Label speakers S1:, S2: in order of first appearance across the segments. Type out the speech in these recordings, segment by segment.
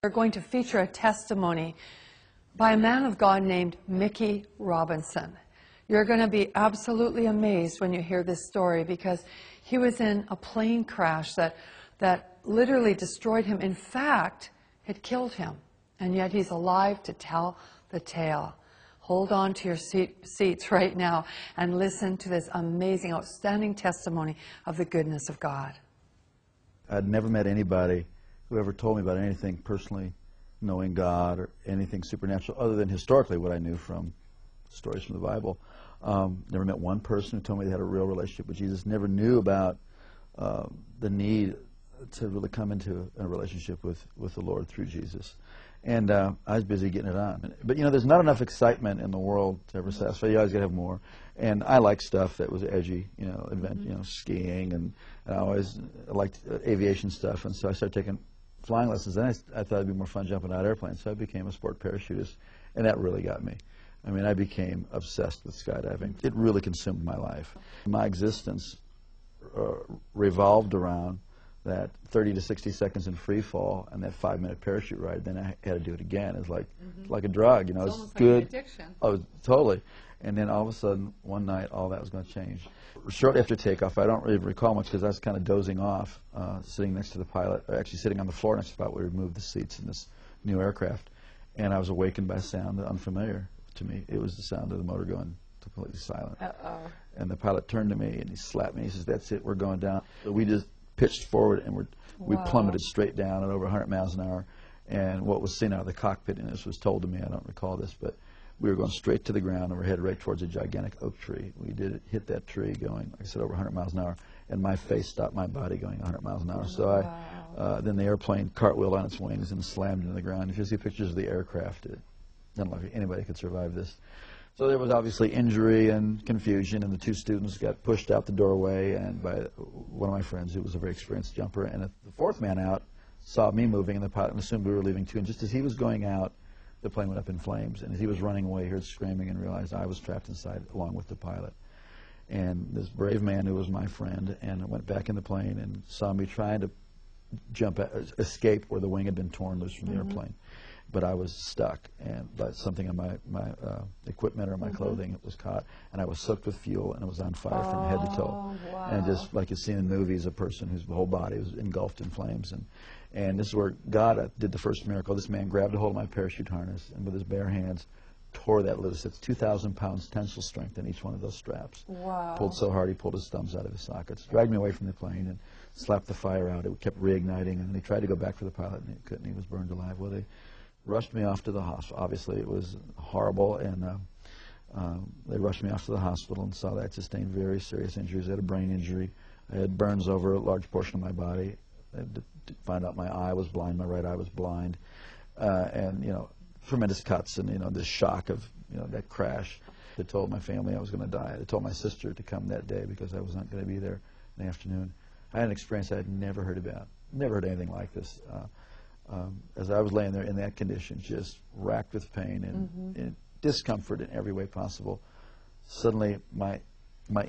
S1: We're going to feature a testimony by a man of God named Mickey Robinson. You're going to be absolutely amazed when you hear this story, because he was in a plane crash that literally destroyed him. In fact, it killed him. And yet he's alive to tell the tale. Hold on to your seats right now and listen to this amazing, outstanding testimony of the goodness of God.
S2: I'd never met anybody who ever told me about anything personally knowing God or anything supernatural other than historically what I knew from stories from the Bible. Never met one person who told me they had a real relationship with Jesus. Never knew about the need to really come into a relationship with the Lord through Jesus. And I was busy getting it on. But, you know, there's not enough excitement in the world to ever satisfy. You always got to have more. And I like stuff that was edgy, you know, skiing, and I always liked aviation stuff. And so I started taking flying lessons. And I thought it'd be more fun jumping out of airplanes. So I became a sport parachutist, and that really got me. I mean, I became obsessed with skydiving. It really consumed my life. My existence revolved around that 30 to 60 seconds in free fall and that 5-minute parachute ride. Then I had to do it again. It's like a drug, you know.
S1: It's
S2: It's
S1: almost
S2: good.
S1: like an addiction.
S2: Oh, totally. And then all of a sudden, one night, all that was going to change. Shortly after takeoff, I don't really recall much because I was kind of dozing off, sitting next to the pilot, actually sitting on the floor next to the pilot. We removed the seats in this new aircraft, and I was awakened by a sound unfamiliar to me. It was the sound of the motor going completely silent.
S1: Uh-oh.
S2: And the pilot turned to me and he slapped me. He says, "That's it, we're going down." So we just pitched forward and we plummeted straight down at over 100 miles an hour. And what was seen out of the cockpit, and this was told to me, I don't recall this, but we were going straight to the ground and we're headed right towards a gigantic oak tree. We did hit that tree going, like I said, over 100 miles an hour, and my face stopped my body going 100 miles an hour. So then the airplane cartwheeled on its wings and slammed into the ground. If you see pictures of the aircraft, it doesn't look like anybody could survive this. So there was obviously injury and confusion, and the two students got pushed out the doorway and by one of my friends who was a very experienced jumper. And the fourth man out saw me moving, and the pilot assumed we were leaving too. And just as he was going out, the plane went up in flames. And as he was running away, he heard screaming and realized I was trapped inside along with the pilot. And this brave man who was my friend and went back in the plane and saw me trying to escape where the wing had been torn loose from the airplane. But I was stuck, and something on my equipment or my clothing was caught, and I was soaked with fuel, and it was on fire from head to toe.
S1: Wow.
S2: And just like you see in movies, a person whose whole body was engulfed in flames. And this is where God did the first miracle. This man grabbed a hold of my parachute harness, and with his bare hands tore that loose. It's 2,000 pounds tensile strength in each one of those straps.
S1: Wow.
S2: Pulled so hard he pulled his thumbs out of his sockets, dragged me away from the plane, and slapped the fire out. It kept reigniting, and he tried to go back for the pilot, and he couldn't. He was burned alive. Well, they rushed me off to the hospital. Obviously, it was horrible, and they rushed me off to the hospital and saw that I sustained very serious injuries. I had a brain injury. I had burns over a large portion of my body. I had to find out my eye was blind, my right eye was blind, and, you know, tremendous cuts and, you know, this shock of, you know, that crash. I told my family I was going to die. I told my sister to come that day because I was not going to be there in the afternoon. I had an experience I had never heard about, never heard anything like this. As I was laying there in that condition, just racked with pain and discomfort in every way possible, suddenly my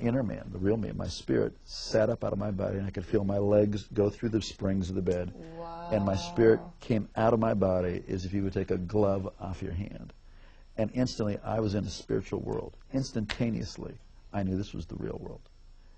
S2: inner man, the real me, my spirit, sat up out of my body, and I could feel my legs go through the springs of the bed.
S1: Wow.
S2: And my spirit came out of my body as if you would take a glove off your hand. And instantly, I was in a spiritual world. Instantaneously, I knew this was the real world.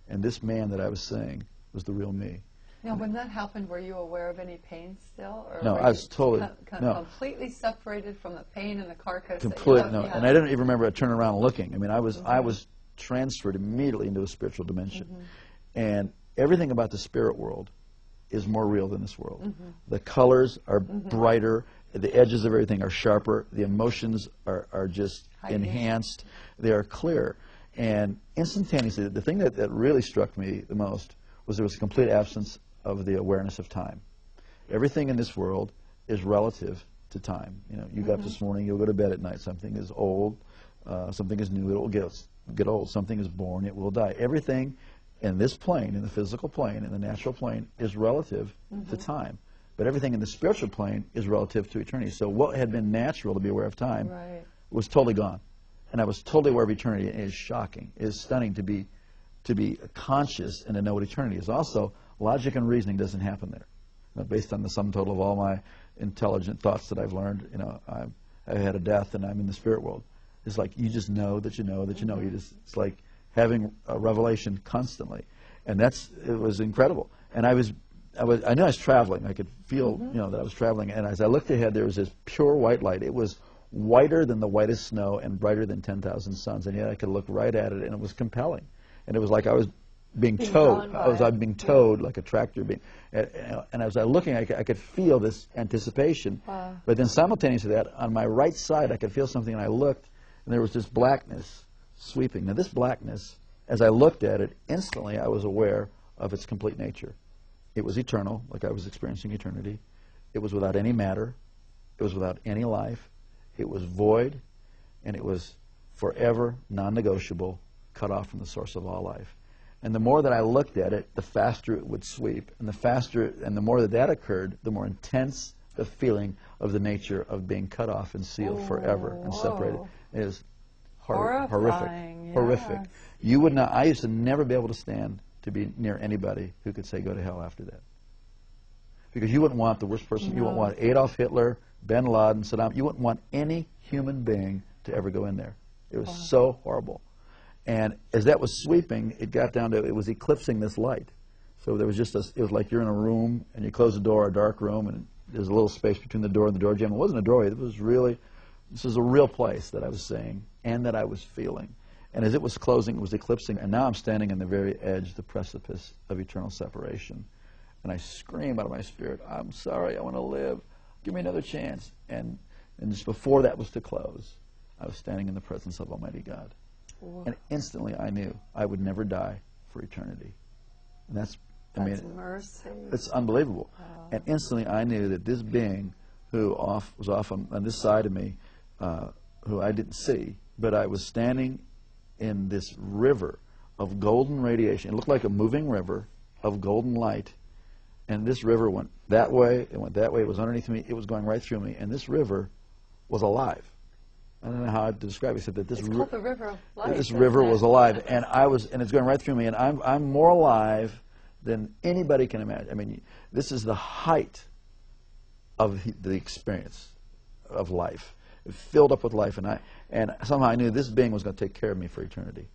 S2: And this man that I was seeing was the real me.
S1: Now, when that happened, were you aware of any pain still? Or
S2: No,
S1: were
S2: I was totally
S1: completely separated from the pain and the carcass?
S2: Completely, no. And I didn't even remember turning around and looking. I mean, I was transferred immediately into a spiritual dimension. And everything about the spirit world is more real than this world. The colors are brighter. The edges of everything are sharper. The emotions are just enhanced. They are clear. And instantaneously, the thing that really struck me the most was there was a complete absence of the awareness of time. Everything in this world is relative to time. You know, you got up this morning, you'll go to bed at night. Something is old, something is new, it will get old. Something is born, it will die. Everything in this plane, in the physical plane, in the natural plane, is relative to time. But everything in the spiritual plane is relative to eternity. So what had been natural to be aware of time was totally gone. And I was totally aware of eternity. It is shocking. It is stunning to be conscious and to know what eternity is. Also, logic and reasoning doesn't happen there. based on the sum total of all my intelligent thoughts that I've learned. I had a death, and I'm in the spirit world. It's like you just know that you know that you know. It's like having a revelation constantly, and it was incredible. And I knew I was traveling. I could feel, that I was traveling. And as I looked ahead, there was this pure white light. It was whiter than the whitest snow and brighter than 10,000 suns. And yet I could look right at it, and it was compelling. And it was like I was being towed. I was being towed like a tractor. And as I was looking, I could feel this anticipation.
S1: Wow.
S2: But then simultaneously to that, on my right side, I could feel something, and I looked, and there was this blackness sweeping. Now, this blackness, as I looked at it, instantly I was aware of its complete nature. It was eternal, like I was experiencing eternity. It was without any matter. It was without any life. It was void, and it was forever non-negotiable, cut off from the source of all life. And the more that I looked at it, the faster it would sweep. And the more that occurred, the more intense the feeling of the nature of being cut off and sealed forever and separated. It is horrific.
S1: Yes.
S2: Horrific. You would not. I used to never be able to stand to be near anybody who could say go to hell after that. Because you wouldn't want the worst person. No. You wouldn't want Adolf Hitler, bin Laden, Saddam. You wouldn't want any human being to ever go in there. It was so horrible. And as that was sweeping, it got down to, it was eclipsing this light. So there was just it was like you're in a room, and you close the door, a dark room, and there's a little space between the door and the door jamb. It wasn't a doorway. It was really, this was a real place that I was seeing and that I was feeling. And as it was closing, it was eclipsing, and now I'm standing on the very edge, the precipice of eternal separation. And I scream out of my spirit, I'm sorry, I want to live. Give me another chance. And just before that was to close, I was standing in the presence of Almighty God. Whoa. And instantly I knew I would never die for eternity. And that's
S1: mercy.
S2: It's unbelievable. Wow. And instantly I knew that this being who was off on this side of me, who I didn't see, but I was standing in this river of golden radiation. It looked like a moving river of golden light. And this river went that way, it went that way, it was underneath me, it was going right through me. And this river was alive. I don't know how to describe it, except that this
S1: called the River of Life.
S2: This river was alive, and it's going right through me, and I'm more alive than anybody can imagine. I mean, this is the height of the experience of life. It filled up with life, and somehow I knew this being was going to take care of me for eternity.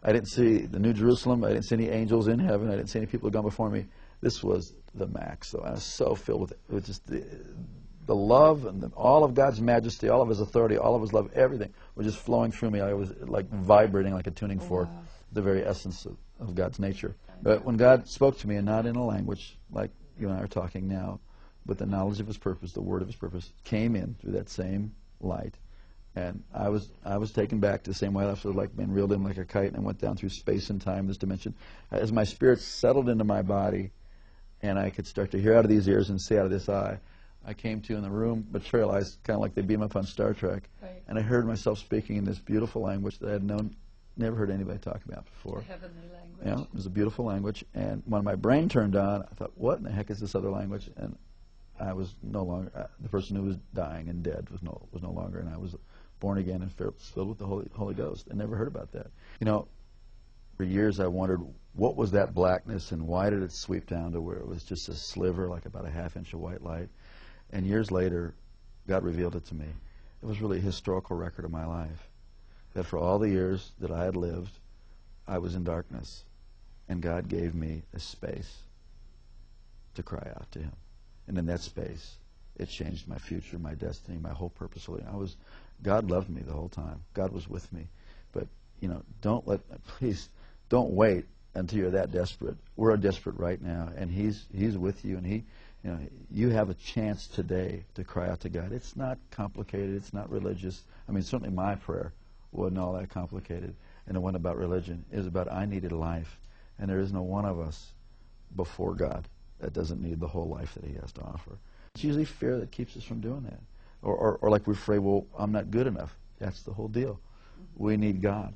S2: I didn't see the New Jerusalem. I didn't see any angels in heaven. I didn't see any people who had gone before me. This was the max. So I was so filled with just the love and all of God's majesty, all of His authority, all of His love, everything was just flowing through me. I was like vibrating like a tuning fork, the very essence of God's nature. But when God spoke to me, and not in a language like you and I are talking now, but the knowledge of His purpose, the word of His purpose, came in through that same light. And I was taken back to the same way I was sort of like being reeled in like a kite, and I went down through space and time, this dimension. As my spirit settled into my body, and I could start to hear out of these ears and see out of this eye, I came to in the room, materialized, kind of like they beam up on Star Trek, right. And I heard myself speaking in this beautiful language that I had never heard anybody talk about before.
S1: The heavenly language.
S2: Yeah, it was a beautiful language, and when my brain turned on, I thought, what in the heck is this other language? And I was no longer, the person who was dying and dead was no longer, and I was born again and filled with the Holy Ghost. I never heard about that. You know, for years I wondered, what was that blackness, and why did it sweep down to where it was just a sliver, like about a half-inch of white light? And years later, God revealed it to me. It was really a historical record of my life. That for all the years that I had lived, I was in darkness. And God gave me a space to cry out to Him. And in that space, it changed my future, my destiny, my whole purpose. God loved me the whole time. God was with me. But, please, don't wait until you're that desperate. We're desperate right now, and He's with you, and you have a chance today to cry out to God. It's not complicated. It's not religious. I mean, certainly my prayer wasn't all that complicated. And it wasn't about religion. It was about I needed life. And there is no one of us before God that doesn't need the whole life that He has to offer. It's usually fear that keeps us from doing that. Or like we're afraid, well, I'm not good enough. That's the whole deal. We need God.